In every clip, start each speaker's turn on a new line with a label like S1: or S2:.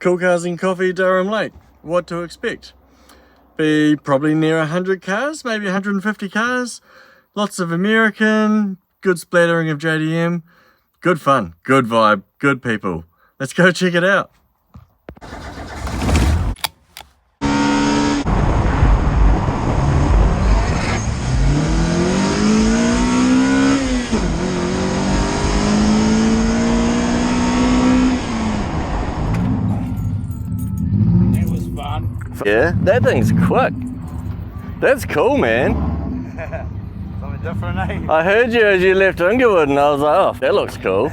S1: Cool Cars and Coffee, Durham Lake. What to expect? Be probably near 100 cars, maybe 150 cars. Lots of American, good splattering of JDM. Good fun, good vibe, good people. Let's go check it out. Yeah, that thing's quick. That's cool, man.
S2: Something different, eh?
S1: I heard you as you left Inglewood and I was like, oh, that looks cool.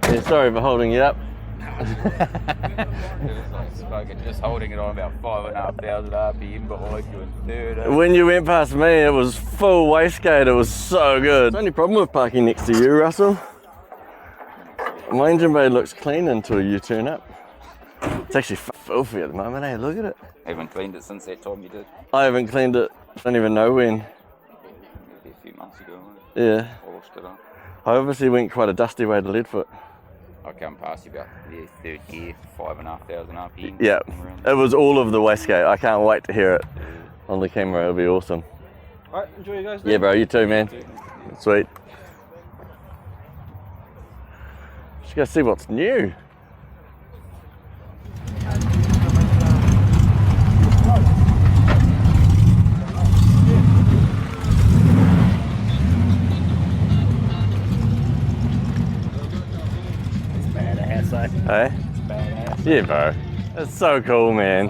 S1: Yeah, sorry for holding you up.
S2: Just holding it on about 5,500 RPM behind you in third.
S1: When you went past me, it was full wastegate. It was so good. The only problem with parking next to you, Russell, my engine bay looks clean until you turn up. It's actually filthy at the moment, eh? Look at it.
S2: Haven't cleaned it since that time you did.
S1: I haven't cleaned it. I don't even know when.
S2: Maybe a few months ago.
S1: Yeah.
S2: Polished it up.
S1: I obviously went quite a dusty way to Leadfoot.
S2: I come past you about third gear, 5,500 RPM.
S1: Yeah, it was all of the wastegate. I can't wait to hear it on the camera. It'll be awesome.
S3: Alright, enjoy you guys.
S1: Yeah, bro, you too, man. Sweet. Just go see what's new. Hey? Yeah, bro. It's so cool, man.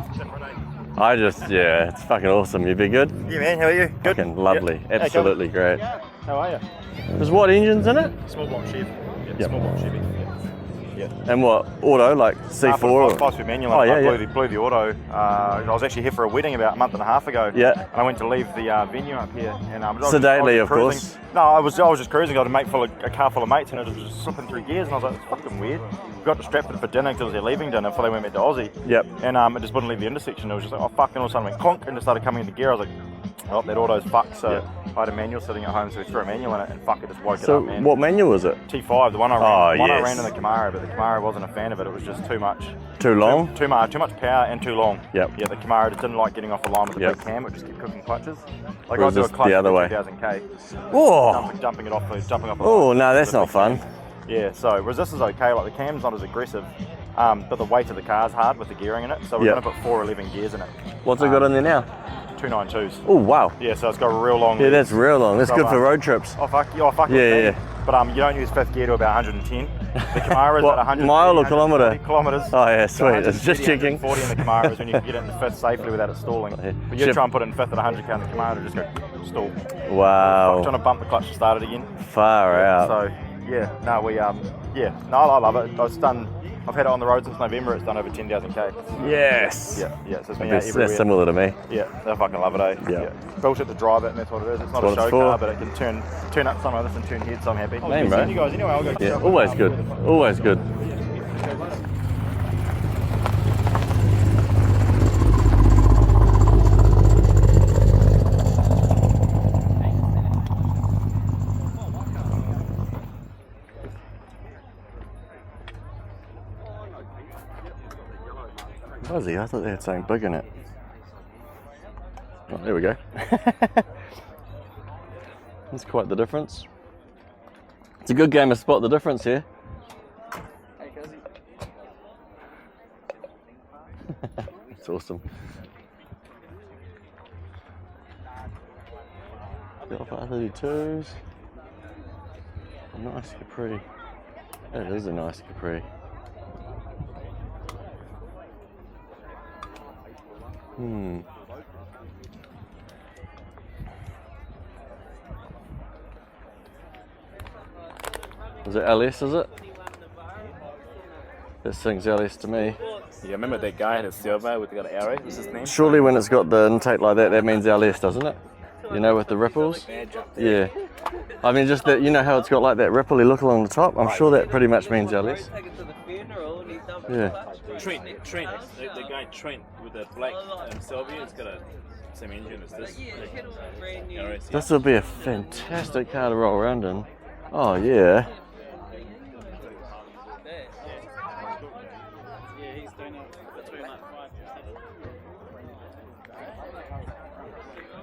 S1: Yeah, it's fucking awesome. You be good?
S4: Yeah, man, how are you? Good.
S1: Fucking lovely.
S4: Yep.
S1: Absolutely great.
S4: How are you?
S1: There's what engines in it?
S4: Small block Chevy.
S1: Yep.
S4: Small block Chevy. Yeah.
S1: And what? Auto, like C4? Or?
S4: 5-speed manual.
S1: Oh, yeah,
S4: I blew the auto. I was actually here for a wedding about a month and a half ago.
S1: Yeah.
S4: And I went to leave the venue up here. And
S1: Sedately,
S4: I
S1: of course.
S4: No, I was just cruising. I had a car full of mates and it was just slipping through gears. And I was like, it's fucking weird. We got distracted for dinner because they were leaving dinner before they went back to Aussie.
S1: Yep.
S4: And it just wouldn't leave the intersection. It was just like, oh fuck. And all of a sudden it went clonk and it started coming into gear. I was like, oh, that auto's fucked. So
S1: yep.
S4: I had a manual sitting at home, so we threw a manual in it and fuck, it just woke it
S1: So
S4: up, man.
S1: what manual was it?
S4: T5, the one I ran. I ran in the Camaro, but the Camaro wasn't a fan of it. It was just too much.
S1: Too long?
S4: Too much power and too long.
S1: Yep.
S4: Yeah, the Camaro just didn't like getting off the line with the
S1: yep.
S4: big cam. It just kept cooking clutches. Like
S1: Whereas
S4: I'd do a clutch
S1: the other way.
S4: 2000k.
S1: Whoa!
S4: Jumping off the
S1: Oh,
S4: line.
S1: no, that's not fun.
S4: Yeah, so whereas this is okay. Like the cam's not as aggressive, but the weight of the car's hard with the gearing in it. So we're
S1: yep.
S4: going to put 4 11 gears in it.
S1: What's it got in there now?
S4: 292s.
S1: Oh, wow.
S4: Yeah, so it's got a real long.
S1: Yeah, that's real long. That's
S4: so,
S1: good for road trips.
S4: Oh fuck, yeah. But you don't use 5th gear to about 110. The Camaro is at 100.
S1: Mile or kilometre?
S4: Kilometres.
S1: Oh yeah, sweet. It's just checking.
S4: 40 in the Camaro is when you can get it in the 5th safely without it stalling. But you try and put it in 5th at 100k in the Camaro to just go stall.
S1: Wow.
S4: I'm trying to bump the clutch to start it again.
S1: Far out.
S4: So yeah, no, I love it. I've had it on the road since November. It's done over 10,000k.
S1: Yes.
S4: Yeah. So it's been out everywhere.
S1: That's similar to me.
S4: Yeah, I fucking love it, eh?
S1: Yeah.
S4: Built it to drive it, and that's what it is. It's not a show car, but it can turn up some of this and turn heads. So I'm happy.
S1: Name, bro.
S4: You guys anyway. I'll go.
S1: Yeah, always good. Always good. Was he? I thought they had something big in it. Oh, there we go. That's quite the difference. It's a good game to spot the difference here. It's awesome. The R32s. A nice Capri. That is a nice Capri. Is it LS, is it? This thing's LS to me.
S3: Yeah, remember that guy had a silver with got an arrow? What's his name?
S1: Surely when it's got the intake like that, that means LS, doesn't it? You know, with the ripples? Yeah. I mean, just that, you know how it's got like that ripply look along the top? I'm sure that pretty much means LS. Yeah.
S3: Trent, the guy Trent with the black Sylvia, it's got a Same engine as this.
S1: This will be a fantastic car to roll around in. Oh yeah.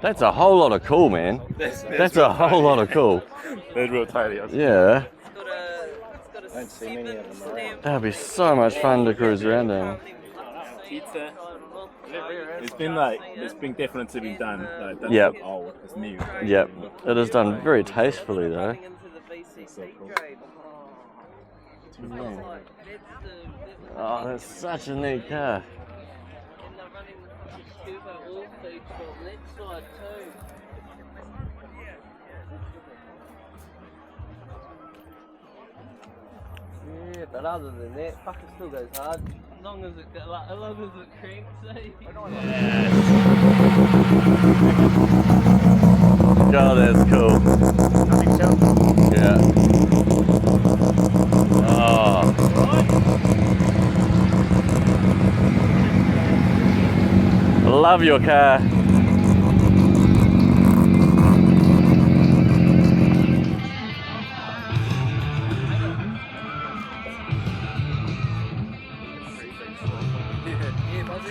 S1: That's a whole lot of cool, man. That's a whole lot of cool.
S3: They're real tiny.
S1: Yeah.
S3: Don't see many of them around.
S1: That'd be so much fun to cruise around in.
S3: It's been like, it's been definitively done. Like, it doesn't
S1: Yep.
S3: look old, it's new.
S1: Yep. It is done very tastefully though.
S3: So cool.
S1: Oh, that's such a neat car.
S5: Yeah, but other than that, fuck, it still goes hard. As long as it cranks, eh?
S1: God, that's cool. Yeah. Oh. Love your car.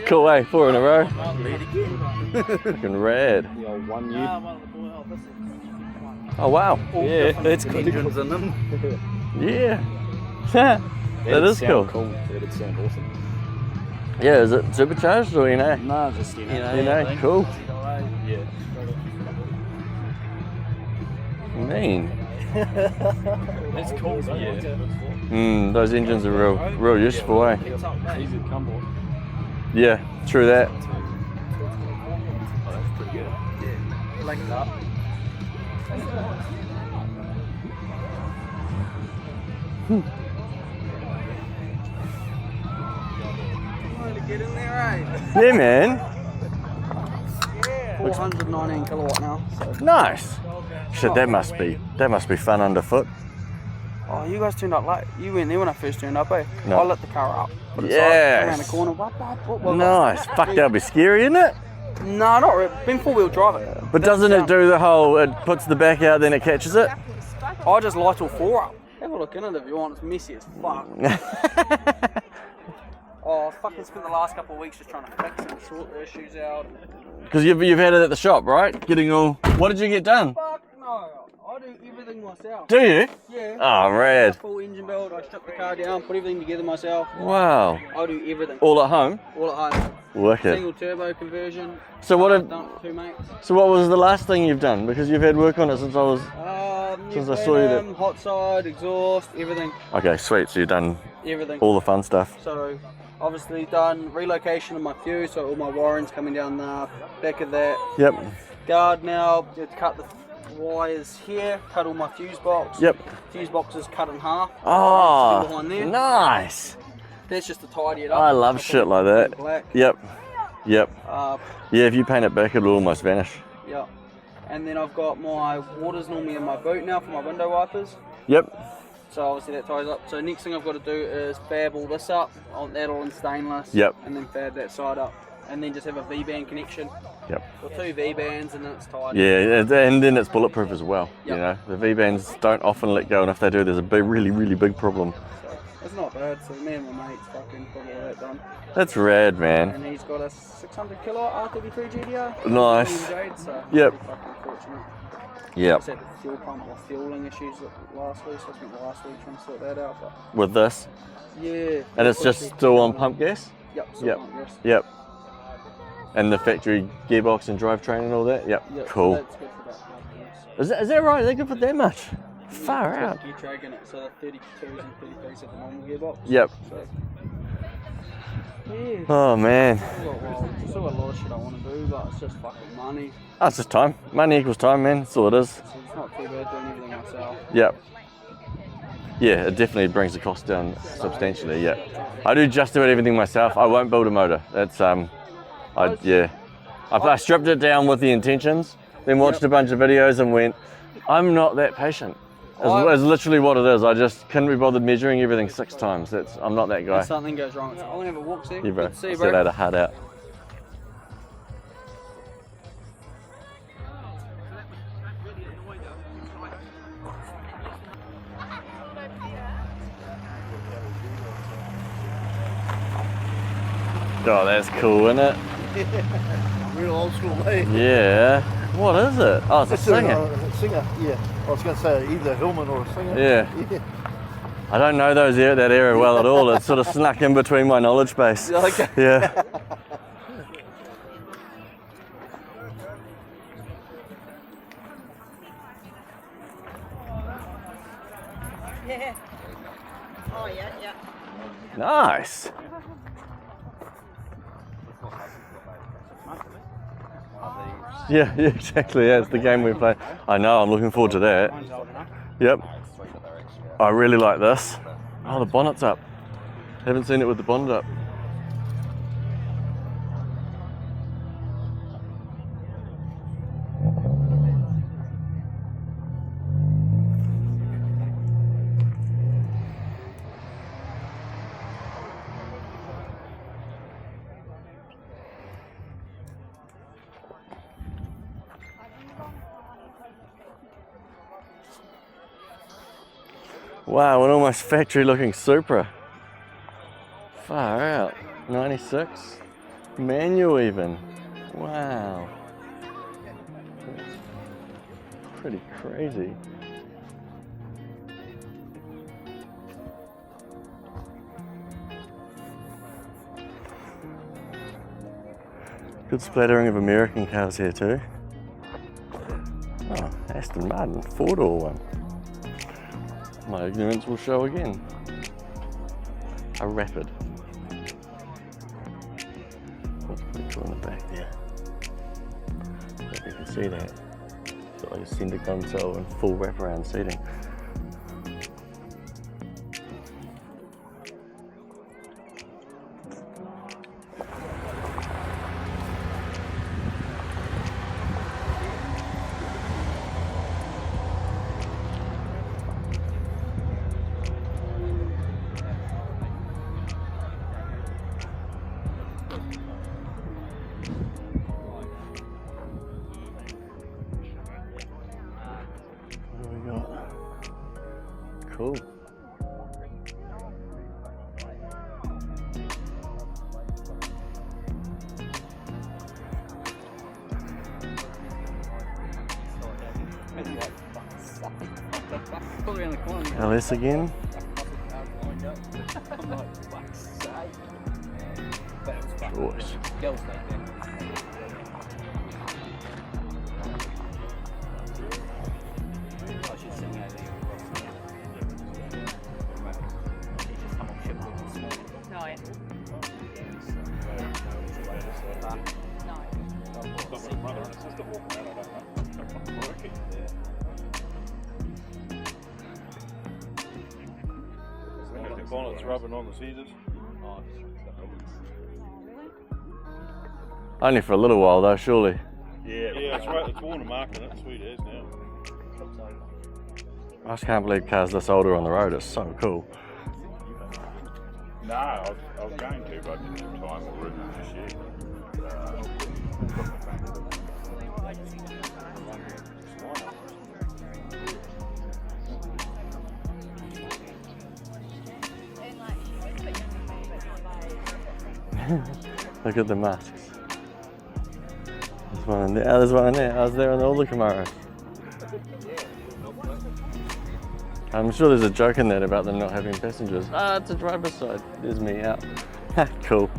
S1: Cool, eh? 4 in a row. Fucking rad.
S3: The old 1 year.
S1: Oh wow.
S3: Yeah, that's good. Engines in them.
S1: Yeah. That is cool.
S3: That'd sound awesome.
S1: Yeah, is it supercharged or NA?
S3: No, just
S1: NA, cool.
S3: Yeah.
S1: Mean.
S3: That's cool. Yeah.
S1: Those engines are real useful, eh?
S3: Easy to come on.
S1: Yeah, true that.
S3: Oh, that's pretty good. Yeah. Like it up.
S5: Get in there, right?
S1: Yeah, man.
S5: 419 kilowatt now. So.
S1: Nice. Shit, that must be fun underfoot.
S5: Oh, you guys turned up late. You weren't there when I first turned up, eh?
S1: No.
S5: I lit the car up. Put it
S1: Yes.
S5: around the corner.
S1: Nice. Fuck, that'll be scary, isn't it?
S5: No, not really. Been four-wheel drive it.
S1: But doesn't it do the whole, it puts the back out, then it catches it?
S5: I just light all 4 up. Have a look in it if you want. It's messy as fuck. Oh, I fucking spent the last couple of weeks just trying to fix it and sort the issues out.
S1: Because you've had it at the shop, right? Getting all... What did you get done?
S5: Fuck no. I do everything myself.
S1: Do you?
S5: Yeah.
S1: Oh, rad.
S5: Full engine build. I strip the car down, put everything together myself.
S1: Wow.
S5: I do everything.
S1: All at home?
S5: All at home.
S1: Wicked.
S5: Single turbo conversion.
S1: So what have...
S5: Done it with 2 mates.
S1: So what was the last thing you've done? Because you've had work on it since I was... Since I saw you that-
S5: hot side, exhaust, everything.
S1: Okay, sweet. So you've done
S5: Everything.
S1: all the fun stuff.
S5: So, obviously done relocation of my fuse, so all my wiring's coming down the back of that.
S1: Yep.
S5: Guard now, to cut the wires here, cut all my fuse box.
S1: Yep.
S5: Fuse box is cut in half.
S1: Oh,
S5: Behind there.
S1: nice.
S5: That's just to tidy it up.
S1: I love shit like that.
S5: Black.
S1: Yep. Yep.
S5: Uh,
S1: Yeah, if you paint it back, it'll almost vanish.
S5: yeah. And then I've got my waters normally in my boot now for my window wipers.
S1: Yep.
S5: So obviously that ties up. So next thing I've got to do is fab all this up, that all in stainless.
S1: Yep.
S5: And then fab that side up. And then just have a V-band connection.
S1: Yep.
S5: Or 2 V-bands and then it's tied.
S1: Yeah, and then it's bulletproof as well.
S5: Yep.
S1: You know, the V-bands don't often let go, and if they do, there's a big, really big problem.
S5: So it's not bad. So me and my mates fucking got all that done.
S1: That's rad, man.
S5: And he's got a 600 kilowatt R34 GTR.
S1: Nice.
S5: Jade, so
S1: Yep.
S5: pretty fucking fortunate.
S1: Yep.
S5: Just had the fuel pump or fueling issues last week, so I spent the last week trying to sort that out. But
S1: With this,
S5: yeah.
S1: and it's just still on pump gas.
S5: Yep.
S1: Yep.
S5: Pump gas.
S1: Yep. And the factory gearbox and drivetrain and all that. Yep.
S5: Yep.
S1: Cool.
S5: That's good for about 5 years.
S1: Is that right? They can put that much? Far
S5: It's got
S1: out.
S5: a gear track in it, so the 32s and 33s at the normal gearbox.
S1: Yep.
S5: So, yeah.
S1: Oh man.
S5: Still got a lot of shit I want to do, but it's just fucking money.
S1: That's just time. Money equals time, man. That's all it is.
S5: So it's not too bad doing everything myself.
S1: Yep. Yeah, it definitely brings the cost down substantially. Yeah. I do just about everything myself. I won't build a motor. That's I stripped it down with the intentions, then watched a bunch of videos and went, I'm not that patient. It's literally what it is. I just couldn't be bothered measuring everything 6 times. I'm not that guy.
S5: If something goes wrong, I'm gonna have a walk, see?
S1: Yeah, bro.
S5: Good to see you,
S1: See you
S5: bro.
S1: later. Hard out. Oh, that's cool, isn't it?
S6: Real old school, eh?
S1: Yeah. What is it? Oh, it's a singer.
S6: A singer, yeah. I was going to say either a Hillman or a singer.
S1: Yeah. I don't know that area well at all. It's sort of snuck in between my knowledge base.
S5: Okay.
S1: Yeah.
S7: Yeah. Oh, yeah, yeah.
S1: Nice. Yeah, exactly. Yeah, it's the game we play. I know, I'm looking forward to that. Yep. I really like this. Oh, the bonnet's up. Haven't seen it with the bonnet up. Wow, an almost factory looking Supra. Far out. 96. Manual even. Wow. That's pretty crazy. Good splattering of American cars here too. Oh, Aston Martin, 4-door one. My ignorance will show again. A Rapid. That's pretty cool in the back there. Hope you can see that. It's got like a center console and full wraparound seating. Cool. LS again. Choice.
S8: Bonnet's rubbing on the scissors.
S1: Only for a little while though, surely.
S8: Yeah, it's right. It's worn a mark in it. Sweet as now.
S1: I just can't believe cars this older on the road. It's so cool.
S8: No, I was going to, but I didn't have time or room this year.
S1: Look at the masks. There's one in there. Oh, there's one in there. I was there on all the Camaros. I'm sure there's a joke in that about them not having passengers. Ah, it's a driver's side. There's me out. Cool.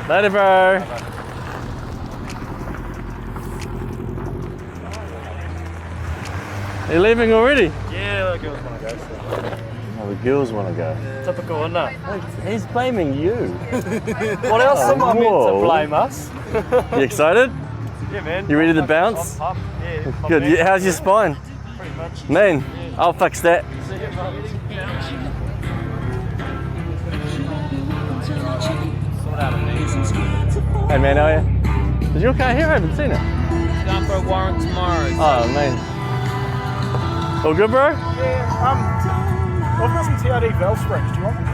S1: Later, bro. Are you leaving already?
S4: Yeah, the girls want to go. So.
S1: Oh, the girls want to go.
S4: Typical, isn't it?
S1: He's blaming you.
S4: What else am I meant to blame us?
S1: You excited?
S4: Yeah, man.
S1: You ready to bounce?
S4: I'm yeah.
S1: Good. Yeah, how's your spine?
S4: Pretty much.
S1: Man, I'll fix that. Hey man, how are you? Is your car here? I haven't seen it.
S5: Going for a warrant tomorrow.
S1: Oh man. All good, bro?
S4: Yeah, I've got some TRD valve springs. Do you want them?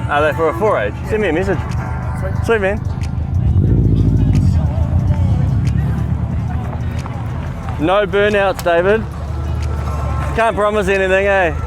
S1: Are they for a 4H? Send me a message. Sweet, man. No burnouts, David. Can't promise anything, eh?